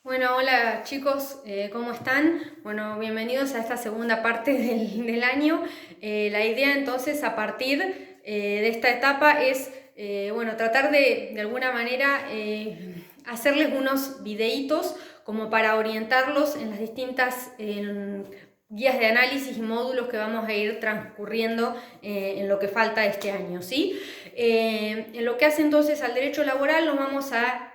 Bueno, hola chicos, ¿cómo están? Bueno, bienvenidos a esta segunda parte del año. La idea entonces a partir de esta etapa es, bueno, tratar de alguna manera hacerles unos videitos como para orientarlos en las distintas guías de análisis y módulos que vamos a ir transcurriendo en lo que falta este año, ¿sí? En lo que hace entonces al derecho laboral nos vamos a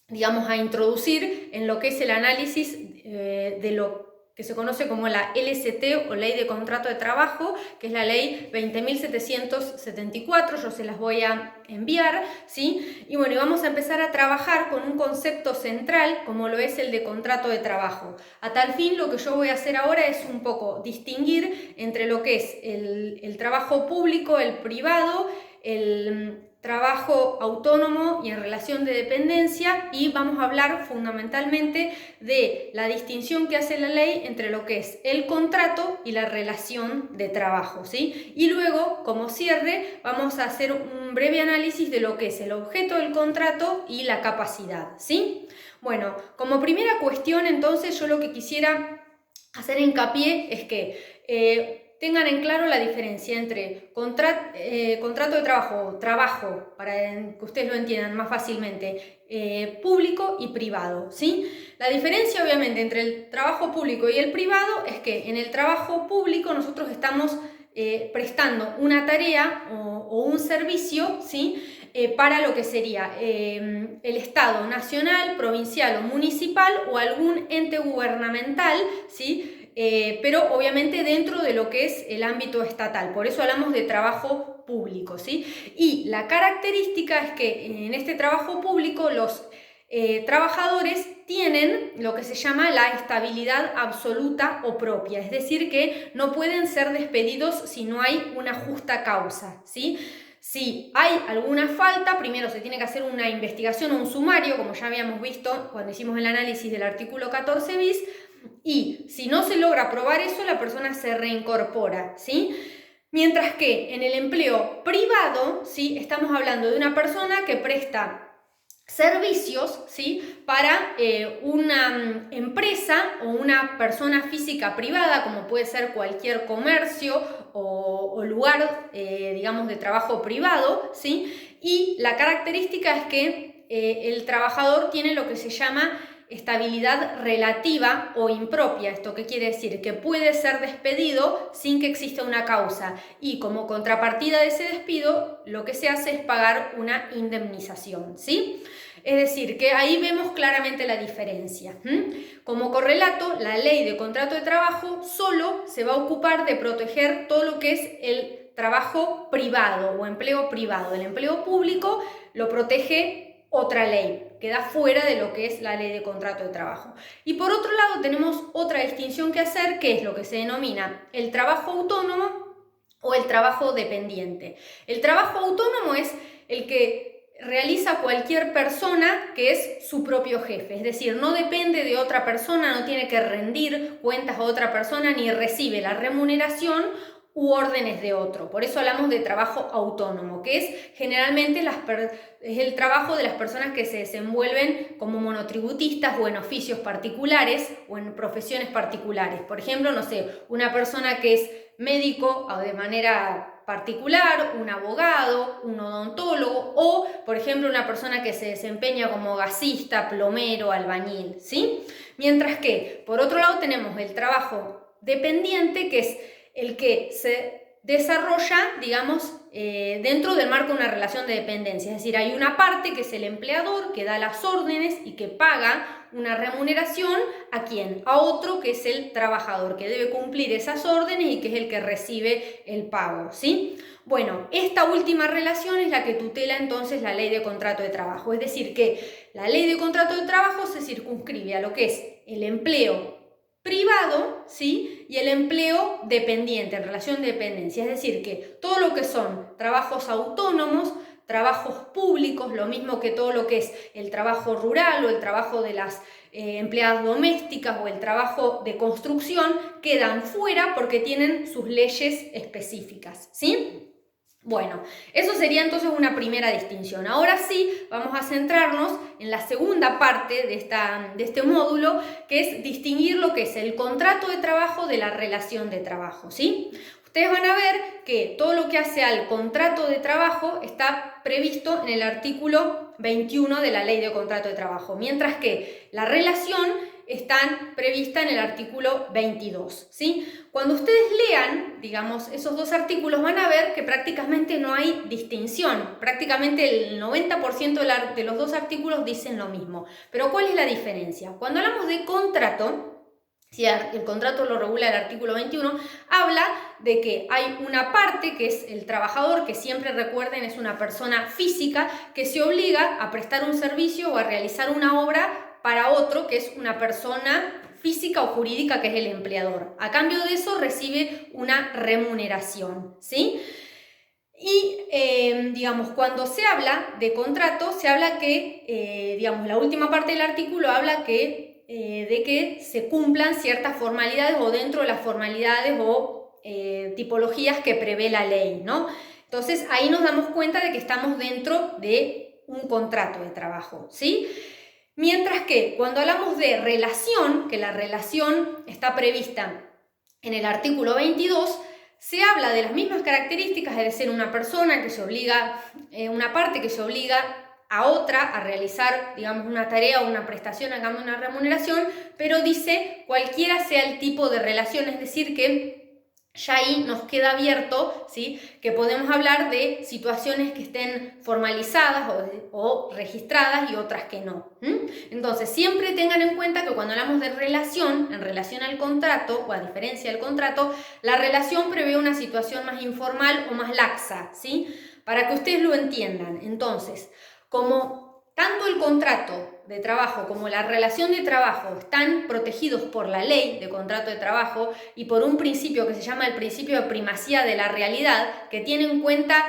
digamos, a introducir en lo que es el análisis de lo que se conoce como la LST o Ley de Contrato de Trabajo, que es la ley 20.774, yo se las voy a enviar, ¿sí? Y bueno, vamos a empezar a trabajar con un concepto central como lo es el de contrato de trabajo. A tal fin, lo que yo voy a hacer ahora es un poco distinguir entre lo que es el trabajo público, el privado, el trabajo autónomo y en relación de dependencia, y vamos a hablar fundamentalmente de la distinción que hace la ley entre lo que es el contrato y la relación de trabajo, ¿sí? Y luego, como cierre, vamos a hacer un breve análisis de lo que es el objeto del contrato y la capacidad, ¿sí? Bueno, como primera cuestión, entonces, yo lo que quisiera hacer hincapié es que tengan en claro la diferencia entre contrato de trabajo, para que ustedes lo entiendan más fácilmente, público y privado, ¿sí? La diferencia obviamente entre el trabajo público y el privado es que en el trabajo público nosotros estamos prestando una tarea o un servicio, ¿sí? Para lo que sería el Estado nacional, provincial o municipal o algún ente gubernamental, ¿sí? Pero obviamente dentro de lo que es el ámbito estatal, por eso hablamos de trabajo público, ¿sí? Y la característica es que en este trabajo público los trabajadores tienen lo que se llama la estabilidad absoluta o propia, es decir, que no pueden ser despedidos si no hay una justa causa, ¿sí? Si hay alguna falta, primero se tiene que hacer una investigación o un sumario, como ya habíamos visto cuando hicimos el análisis del artículo 14 bis, y si no se logra probar eso, la persona se reincorpora, ¿sí? Mientras que en el empleo privado, ¿sí? Estamos hablando de una persona que presta servicios, ¿sí? Para una empresa o una persona física privada, como puede ser cualquier comercio o lugar, digamos, de trabajo privado, ¿sí? Y la característica es que el trabajador tiene lo que se llama estabilidad relativa o impropia. ¿Esto qué quiere decir? Que puede ser despedido sin que exista una causa, y como contrapartida de ese despido lo que se hace es pagar una indemnización, ¿sí? Es decir, que ahí vemos claramente la diferencia. Como correlato, la ley de contrato de trabajo solo se va a ocupar de proteger todo lo que es el trabajo privado o empleo privado. El empleo público lo protege otra ley, queda fuera de lo que es la ley de contrato de trabajo. Y por otro lado tenemos otra distinción que hacer, que es lo que se denomina el trabajo autónomo o el trabajo dependiente. El trabajo autónomo es el que realiza cualquier persona que es su propio jefe, es decir, no depende de otra persona, no tiene que rendir cuentas a otra persona ni recibe la remuneración u órdenes de otro. Por eso hablamos de trabajo autónomo, que es generalmente es el trabajo de las personas que se desenvuelven como monotributistas o en oficios particulares o en profesiones particulares. Por ejemplo, no sé, una persona que es médico o de manera particular, un abogado, un odontólogo o, por ejemplo, una persona que se desempeña como gasista, plomero, albañil, ¿sí? Mientras que, por otro lado, tenemos el trabajo dependiente, que es el que se desarrolla, digamos, dentro del marco de una relación de dependencia. Es decir, hay una parte que es el empleador que da las órdenes y que paga una remuneración ¿a quién? A otro que es el trabajador, que debe cumplir esas órdenes y que es el que recibe el pago, ¿sí? Bueno, esta última relación es la que tutela entonces la ley de contrato de trabajo. Es decir, que la ley de contrato de trabajo se circunscribe a lo que es el empleo privado, ¿sí? Y el empleo dependiente, en relación de dependencia. Es decir, que todo lo que son trabajos autónomos, trabajos públicos, lo mismo que todo lo que es el trabajo rural o el trabajo de las empleadas domésticas o el trabajo de construcción, quedan fuera porque tienen sus leyes específicas, ¿sí? Bueno, eso sería entonces una primera distinción. Ahora sí, vamos a centrarnos en la segunda parte de este módulo, que es distinguir lo que es el contrato de trabajo de la relación de trabajo, ¿sí? Ustedes van a ver que todo lo que hace al contrato de trabajo está previsto en el artículo 21 de la Ley de Contrato de Trabajo, mientras que la relación está prevista en el artículo 22, ¿sí? Cuando ustedes lean, digamos, esos dos artículos, van a ver que prácticamente no hay distinción. Prácticamente el 90% de los dos artículos dicen lo mismo. Pero ¿cuál es la diferencia? Cuando hablamos de contrato, si el contrato lo regula el artículo 21, habla de que hay una parte que es el trabajador, que siempre recuerden es una persona física que se obliga a prestar un servicio o a realizar una obra para otro, que es una persona física o jurídica, que es el empleador. A cambio de eso recibe una remuneración, ¿sí? Y, digamos, cuando se habla de contrato, se habla que, digamos, la última parte del artículo habla de que se cumplan ciertas formalidades o dentro de las formalidades o tipologías que prevé la ley, ¿no? Entonces, ahí nos damos cuenta de que estamos dentro de un contrato de trabajo, ¿sí? Mientras que cuando hablamos de relación, que la relación está prevista en el artículo 22, se habla de las mismas características, es decir, una persona que se obliga, una parte que se obliga a otra a realizar, digamos, una tarea o una prestación a cambio de una remuneración, pero dice cualquiera sea el tipo de relación, es decir, que ya ahí nos queda abierto, ¿sí?, que podemos hablar de situaciones que estén formalizadas o registradas y otras que no. Entonces, siempre tengan en cuenta que cuando hablamos de relación, en relación al contrato o a diferencia del contrato, la relación prevé una situación más informal o más laxa, ¿sí?, para que ustedes lo entiendan. Entonces, como tanto el contrato de trabajo como la relación de trabajo están protegidos por la ley de contrato de trabajo y por un principio que se llama el principio de primacía de la realidad, que tiene en cuenta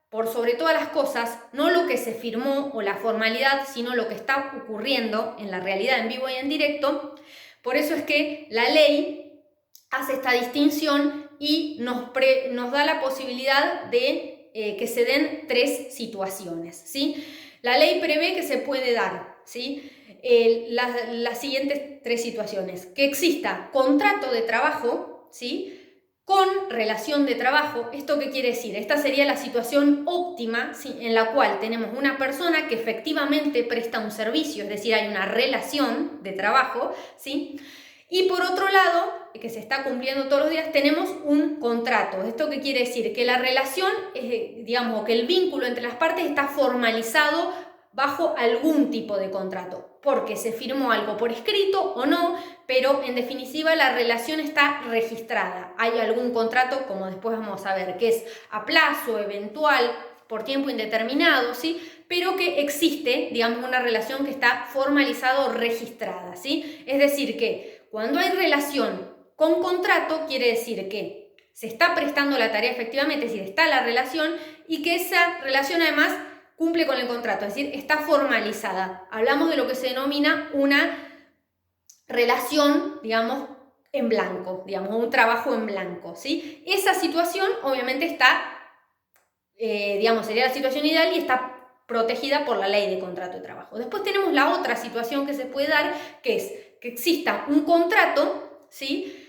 por sobre todas las cosas no lo que se firmó o la formalidad, sino lo que está ocurriendo en la realidad en vivo y en directo. Por eso es que la ley hace esta distinción y nos da la posibilidad de que se den tres situaciones, ¿sí? La ley prevé que se puede dar, ¿sí?, las siguientes tres situaciones: que exista contrato de trabajo, ¿sí?, con relación de trabajo. ¿Esto qué quiere decir? Esta sería la situación óptima, ¿sí?, en la cual tenemos una persona que efectivamente presta un servicio, es decir, hay una relación de trabajo, ¿sí?, y por otro lado, que se está cumpliendo todos los días, tenemos un contrato. ¿Esto qué quiere decir? Que la relación, digamos, que el vínculo entre las partes está formalizado bajo algún tipo de contrato, porque se firmó algo por escrito o no, pero en definitiva la relación está registrada. Hay algún contrato, como después vamos a ver, que es a plazo, eventual, por tiempo indeterminado, ¿sí?, pero que existe, digamos, una relación que está formalizada o registrada, ¿sí? Es decir, que cuando hay relación con contrato, quiere decir que se está prestando la tarea efectivamente, es decir, está la relación y que esa relación además cumple con el contrato, es decir, está formalizada. Hablamos de lo que se denomina una relación, digamos, en blanco, digamos, un trabajo en blanco, ¿sí? Esa situación obviamente está, digamos, sería la situación ideal y está protegida por la ley de contrato de trabajo. Después tenemos la otra situación que se puede dar, que es que exista un contrato, ¿sí?,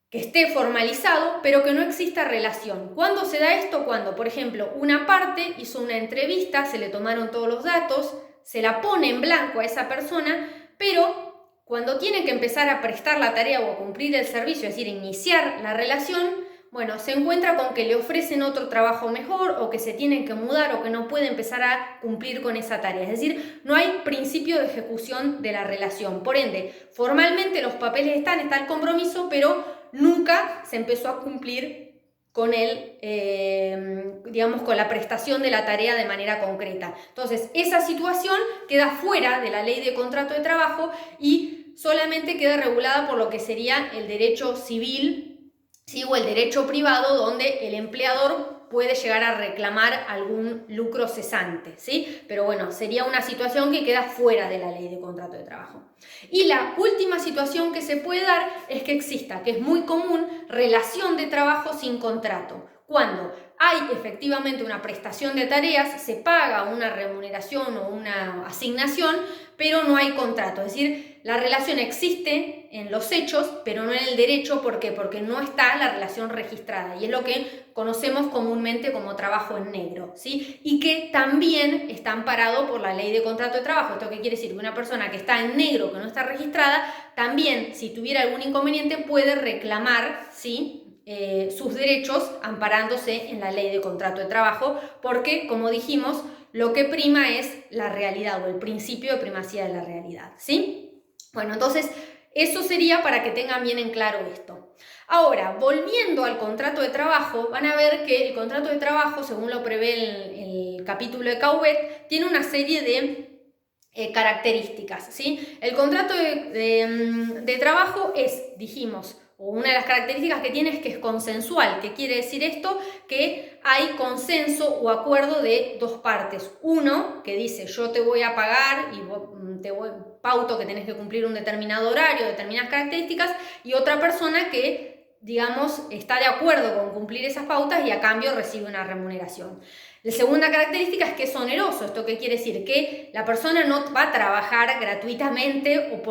que esté formalizado, pero que no exista relación. ¿Cuándo se da esto? Cuando, por ejemplo, una parte hizo una entrevista, se le tomaron todos los datos, se la pone en blanco a esa persona, pero cuando tiene que empezar a prestar la tarea o a cumplir el servicio, es decir, iniciar la relación, bueno, se encuentra con que le ofrecen otro trabajo mejor o que se tienen que mudar o que no puede empezar a cumplir con esa tarea. Es decir, no hay principio de ejecución de la relación. Por ende, formalmente los papeles está el compromiso, pero nunca se empezó a cumplir con digamos, con la prestación de la tarea de manera concreta. Entonces, esa situación queda fuera de la ley de contrato de trabajo y solamente queda regulada por lo que sería el derecho civil, ¿sí?, o el derecho privado, donde el empleador puede llegar a reclamar algún lucro cesante, ¿sí? Pero bueno, sería una situación que queda fuera de la ley de contrato de trabajo. Y la última situación que se puede dar es que exista, que es muy común, relación de trabajo sin contrato. Cuando hay efectivamente una prestación de tareas, se paga una remuneración o una asignación, pero no hay contrato. Es decir, la relación existe en los hechos, pero no en el derecho. ¿Por qué? Porque no está la relación registrada, y es lo que conocemos comúnmente como trabajo en negro, ¿sí? Y que también está amparado por la ley de contrato de trabajo. ¿Esto qué quiere decir? Que una persona que está en negro, que no está registrada, también, si tuviera algún inconveniente, puede reclamar, ¿sí?, sus derechos amparándose en la ley de contrato de trabajo, porque, como dijimos, lo que prima es la realidad o el principio de primacía de la realidad, ¿sí? Bueno, entonces eso sería para que tengan bien en claro esto. Ahora, volviendo al contrato de trabajo, van a ver que el contrato de trabajo, según lo prevé el capítulo de Caubet, tiene una serie de características, ¿sí? El contrato de trabajo es, dijimos, o una de las características que tiene es que es consensual. ¿Qué quiere decir esto? Que hay consenso o acuerdo de dos partes. Uno que dice yo te voy a pagar y pauto que tenés que cumplir un determinado horario, determinadas características, y otra persona que, digamos, está de acuerdo con cumplir esas pautas y a cambio recibe una remuneración. La segunda característica es que es oneroso. ¿Esto qué quiere decir? Que la persona no va a trabajar gratuitamente o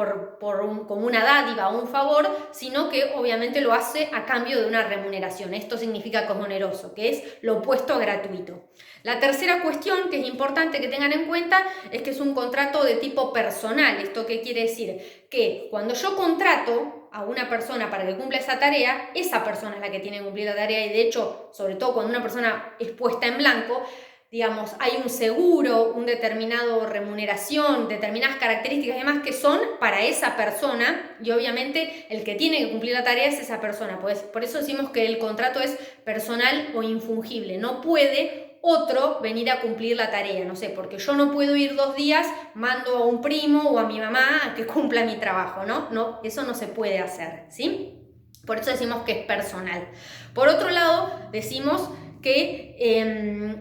como una dádiva o un favor, sino que obviamente lo hace a cambio de una remuneración. Esto significa que es oneroso, que es lo opuesto a gratuito. La tercera cuestión que es importante que tengan en cuenta es que es un contrato de tipo personal. ¿Esto qué quiere decir? Que cuando yo contrato a una persona para que cumpla esa tarea, esa persona es la que tiene que cumplir la tarea, y de hecho, sobre todo cuando una persona es puesta en blanco, digamos, hay un seguro, un determinado remuneración, determinadas características y demás que son para esa persona, y obviamente el que tiene que cumplir la tarea es esa persona. Pues, por eso decimos que el contrato es personal o infungible. No puede otro venir a cumplir la tarea, no sé, porque yo no puedo ir 2 días, mando a un primo o a mi mamá a que cumpla mi trabajo, ¿no? No, eso no se puede hacer, ¿sí? Por eso decimos que es personal. Por otro lado, decimos que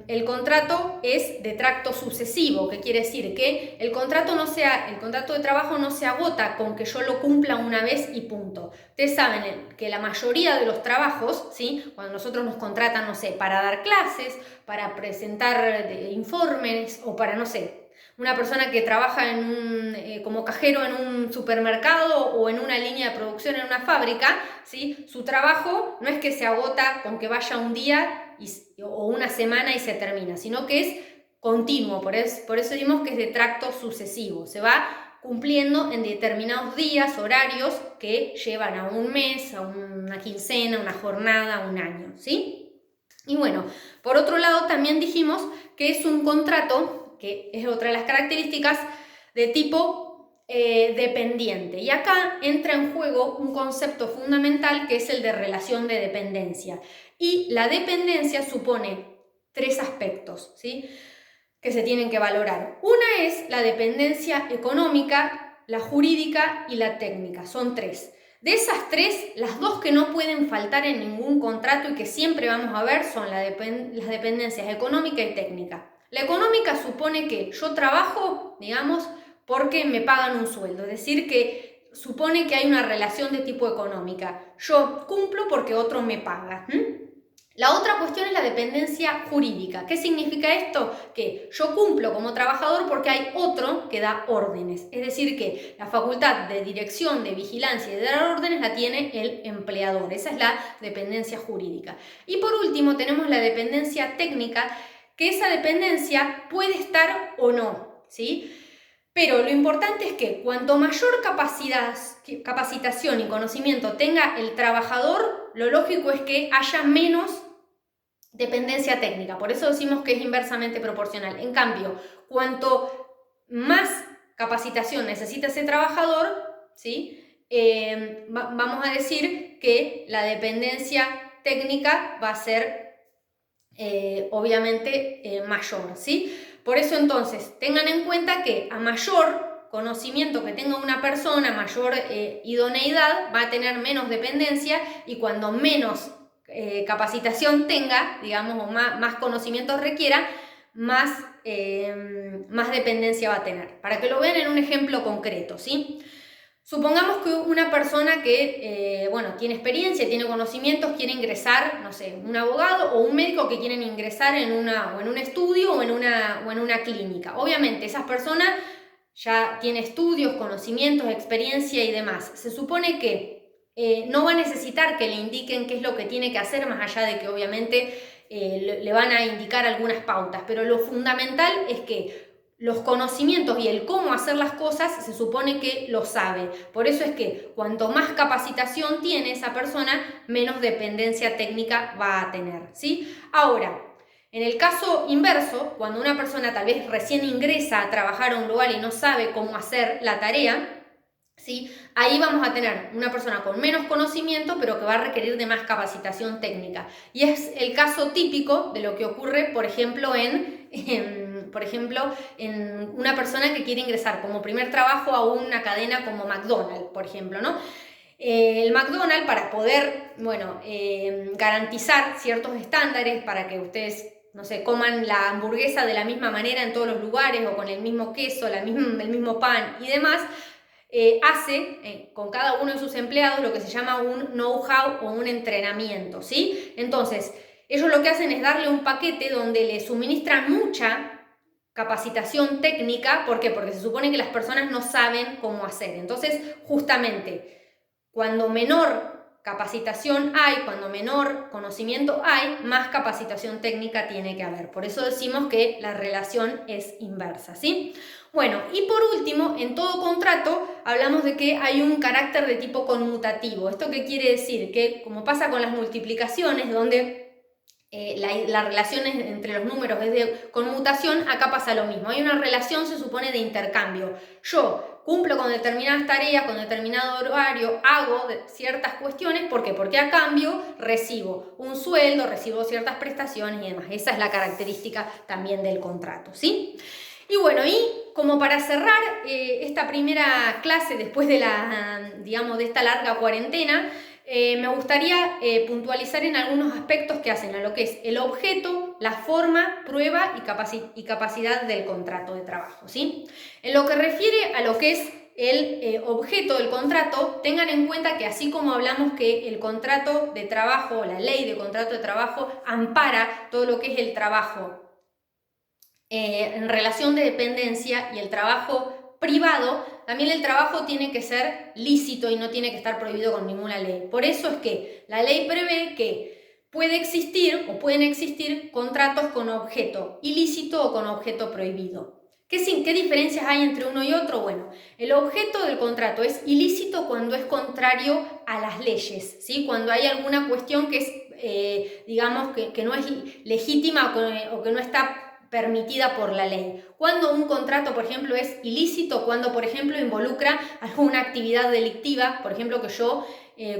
el contrato es de tracto sucesivo, que quiere decir que el contrato de trabajo no se agota con que yo lo cumpla una vez y punto. Ustedes saben que la mayoría de los trabajos, ¿sí?, cuando nosotros nos contratan, no sé, para dar clases, para presentar informes o para, no sé, una persona que trabaja como cajero en un supermercado o en una línea de producción en una fábrica, ¿sí?, su trabajo no es que se agota con que vaya un día o una semana y se termina, sino que es continuo. Por eso decimos que es de tracto sucesivo. Se va cumpliendo en determinados días, horarios que llevan a un mes, a una quincena, una jornada, a un año, ¿sí? Y bueno, por otro lado también dijimos que es un contrato, que es otra de las características, de tipo dependiente. Y acá entra en juego un concepto fundamental que es el de relación de dependencia. Y la dependencia supone 3 aspectos, ¿sí?, que se tienen que valorar. Una es la dependencia económica, la jurídica y la técnica. Son 3. De esas 3, las 2 que no pueden faltar en ningún contrato y que siempre vamos a ver son las dependencias económica y técnica. La económica supone que yo trabajo, digamos, porque me pagan un sueldo, es decir, que supone que hay una relación de tipo económica. Yo cumplo porque otro me paga. La otra cuestión es la dependencia jurídica. ¿Qué significa esto? Que yo cumplo como trabajador porque hay otro que da órdenes. Es decir, que la facultad de dirección, de vigilancia y de dar órdenes la tiene el empleador. Esa es la dependencia jurídica. Y por último tenemos la dependencia técnica, que esa dependencia puede estar o no, ¿sí? Pero lo importante es que cuanto mayor capacitación y conocimiento tenga el trabajador, lo lógico es que haya menos dependencia técnica. Por eso decimos que es inversamente proporcional. En cambio, cuanto más capacitación necesita ese trabajador, ¿sí?, vamos a decir que la dependencia técnica va a ser obviamente mayor, ¿sí? Por eso entonces tengan en cuenta que a mayor conocimiento que tenga una persona, mayor idoneidad, va a tener menos dependencia, y cuando menos capacitación tenga, digamos, o más conocimientos requiera, más dependencia va a tener. Para que lo vean en un ejemplo concreto, ¿sí? Supongamos que una persona que, bueno, tiene experiencia, tiene conocimientos, quiere ingresar, no sé, un abogado o un médico que quieren ingresar en un estudio o en una clínica. Obviamente, esas personas ya tienen estudios, conocimientos, experiencia y demás. Se supone que no va a necesitar que le indiquen qué es lo que tiene que hacer, más allá de que obviamente le van a indicar algunas pautas, pero lo fundamental es que los conocimientos y el cómo hacer las cosas se supone que lo sabe. Por eso es que cuanto más capacitación tiene esa persona, menos dependencia técnica va a tener, ¿sí? Ahora, en el caso inverso, cuando una persona tal vez recién ingresa a trabajar a un lugar y no sabe cómo hacer la tarea, ¿sí? Ahí vamos a tener una persona con menos conocimiento, pero que va a requerir de más capacitación técnica. Y es el caso típico de lo que ocurre, por ejemplo, en una persona que quiere ingresar como primer trabajo a una cadena como McDonald's, por ejemplo, ¿no? El McDonald's, para poder, bueno, garantizar ciertos estándares para que ustedes, no sé, coman la hamburguesa de la misma manera en todos los lugares o con el mismo queso, el mismo pan y demás, hace con cada uno de sus empleados lo que se llama un know-how o un entrenamiento, ¿sí? Entonces, ellos lo que hacen es darle un paquete donde le suministran mucha capacitación técnica. ¿Por qué? Porque se supone que las personas no saben cómo hacer. Entonces, justamente, cuando menor capacitación hay, cuando menor conocimiento hay, más capacitación técnica tiene que haber. Por eso decimos que la relación es inversa, ¿sí? Bueno, y por último, en todo contrato hablamos de que hay un carácter de tipo conmutativo. ¿Esto qué quiere decir? Que como pasa con las multiplicaciones, donde la relación entre los números es de conmutación, acá pasa lo mismo. Hay una relación, se supone, de intercambio. Yo cumplo con determinadas tareas, con determinado horario, hago ciertas cuestiones. ¿Por qué? Porque a cambio recibo un sueldo, recibo ciertas prestaciones y demás. Esa es la característica también del contrato, ¿sí? Y bueno, y como para cerrar esta primera clase después de digamos, de esta larga cuarentena, me gustaría puntualizar en algunos aspectos que hacen a lo que es el objeto, la forma, prueba y capacidad del contrato de trabajo, ¿sí? En lo que refiere a lo que es el objeto del contrato, tengan en cuenta que así como hablamos que el contrato de trabajo, la ley de contrato de trabajo ampara todo lo que es el trabajo en relación de dependencia y el trabajo privado, también el trabajo tiene que ser lícito y no tiene que estar prohibido con ninguna ley. Por eso es que la ley prevé que puede existir o pueden existir contratos con objeto ilícito o con objeto prohibido. ¿Qué diferencias hay entre uno y otro? Bueno, el objeto del contrato es ilícito cuando es contrario a las leyes, ¿sí? Cuando hay alguna cuestión que es, digamos, que no es legítima o que no está permitida por la ley. Cuando un contrato, por ejemplo, es ilícito, cuando, por ejemplo, involucra alguna actividad delictiva, por ejemplo, que yo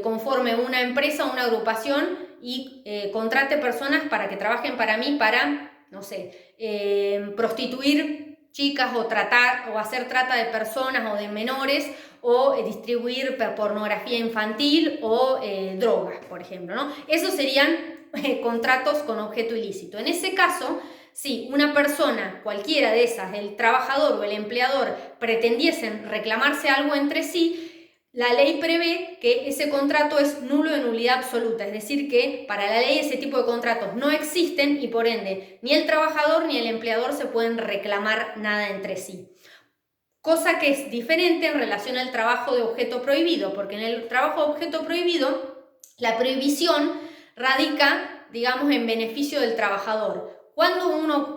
conforme una empresa, una agrupación y contrate personas para que trabajen para mí para, no sé, prostituir chicas o tratar o hacer trata de personas o de menores o distribuir pornografía infantil o drogas, por ejemplo, ¿no? Esos serían contratos con objeto ilícito. En ese caso, si una persona, cualquiera de esas, el trabajador o el empleador, pretendiesen reclamarse algo entre sí, la ley prevé que ese contrato es nulo de nulidad absoluta, es decir, que para la ley ese tipo de contratos no existen y por ende ni el trabajador ni el empleador se pueden reclamar nada entre sí. Cosa que es diferente en relación al trabajo de objeto prohibido, porque en el trabajo de objeto prohibido la prohibición radica, digamos, en beneficio del trabajador. ¿Cuándo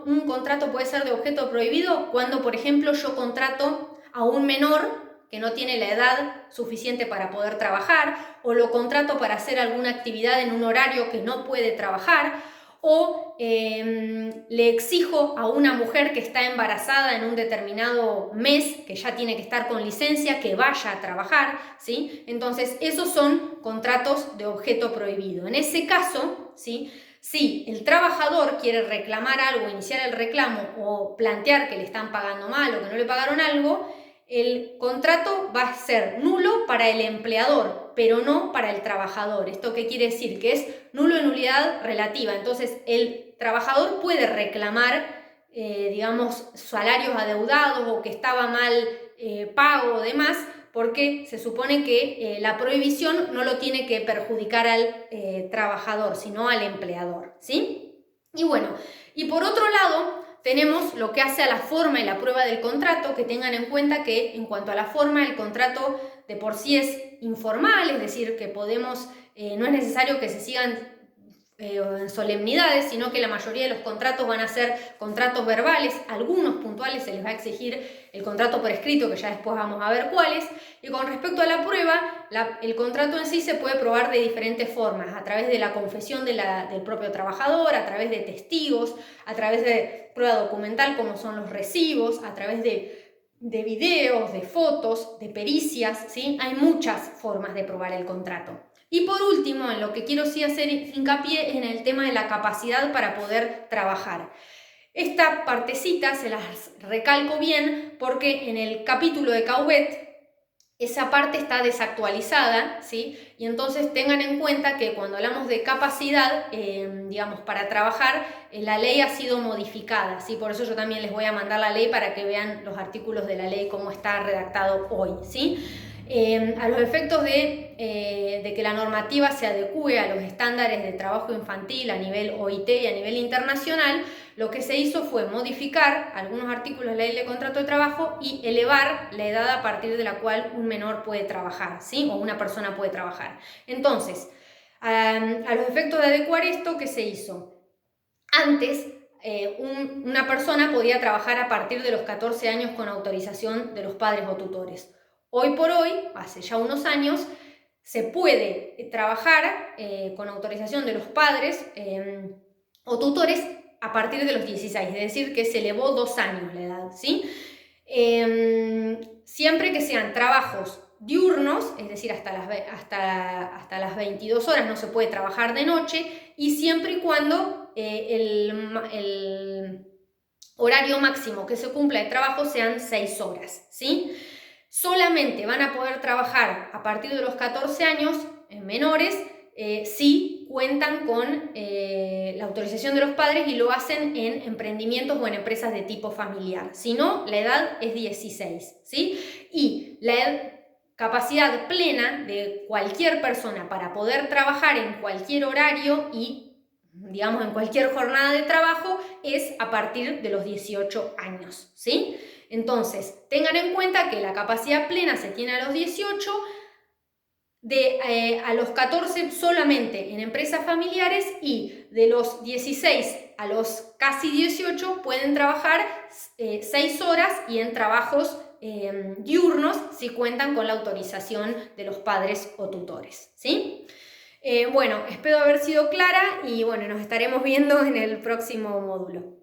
un contrato puede ser de objeto prohibido? Cuando, por ejemplo, yo contrato a un menor que no tiene la edad suficiente para poder trabajar, o lo contrato para hacer alguna actividad en un horario que no puede trabajar, o le exijo a una mujer que está embarazada en un determinado mes, que ya tiene que estar con licencia, que vaya a trabajar, ¿sí? Entonces, esos son contratos de objeto prohibido. En ese caso, ¿sí? Si el trabajador quiere reclamar algo, iniciar el reclamo o plantear que le están pagando mal o que no le pagaron algo, el contrato va a ser nulo para el empleador, pero no para el trabajador. ¿Esto qué quiere decir? Que es nulo en nulidad relativa. Entonces, el trabajador puede reclamar, digamos, salarios adeudados o que estaba mal pago o demás, porque se supone que la prohibición no lo tiene que perjudicar al trabajador, sino al empleador, ¿sí? Y bueno, y por otro lado, tenemos lo que hace a la forma y la prueba del contrato, que tengan en cuenta que en cuanto a la forma, el contrato de por sí es informal, es decir, que podemos, no es necesario que se sigan solemnidades, sino que la mayoría de los contratos van a ser contratos verbales, algunos puntuales se les va a exigir el contrato por escrito, que ya después vamos a ver cuáles, y con respecto a la prueba, el contrato en sí se puede probar de diferentes formas, a través de la confesión del propio trabajador, a través de testigos, a través de prueba documental como son los recibos, a través de videos, de fotos, de pericias, ¿sí? Hay muchas formas de probar el contrato. Y por último, en lo que quiero sí hacer hincapié es en el tema de la capacidad para poder trabajar. Esta partecita se las recalco bien porque en el capítulo de Caubet esa parte está desactualizada, ¿sí? Y entonces tengan en cuenta que cuando hablamos de capacidad, digamos, para trabajar, la ley ha sido modificada, ¿sí? Por eso yo también les voy a mandar la ley para que vean los artículos de la ley cómo está redactado hoy, ¿sí? A los efectos de que la normativa se adecue a los estándares de trabajo infantil a nivel OIT y a nivel internacional, lo que se hizo fue modificar algunos artículos de la ley de contrato de trabajo y elevar la edad a partir de la cual un menor puede trabajar, ¿sí? O una persona puede trabajar. Entonces, a los efectos de adecuar esto, ¿qué se hizo? Antes, una persona podía trabajar a partir de los 14 años con autorización de los padres o tutores. Hoy por hoy, hace ya unos años, se puede trabajar con autorización de los padres o tutores a partir de los 16, es decir, que se elevó 2 años la edad, ¿sí? Siempre que sean trabajos diurnos, es decir, hasta las 22 horas no se puede trabajar de noche, y siempre y cuando el horario máximo que se cumpla de trabajo sean 6 horas, ¿sí? Solamente van a poder trabajar a partir de los 14 años menores si cuentan con la autorización de los padres y lo hacen en emprendimientos o en empresas de tipo familiar. Si no, la edad es 16, ¿sí? Y la capacidad plena de cualquier persona para poder trabajar en cualquier horario y, digamos, en cualquier jornada de trabajo es a partir de los 18 años, ¿sí? Entonces, tengan en cuenta que la capacidad plena se tiene a los 18, a los 14 solamente en empresas familiares, y de los 16 a los casi 18 pueden trabajar 6 horas y en trabajos diurnos si cuentan con la autorización de los padres o tutores, ¿sí? Bueno, espero haber sido clara y bueno, nos estaremos viendo en el próximo módulo.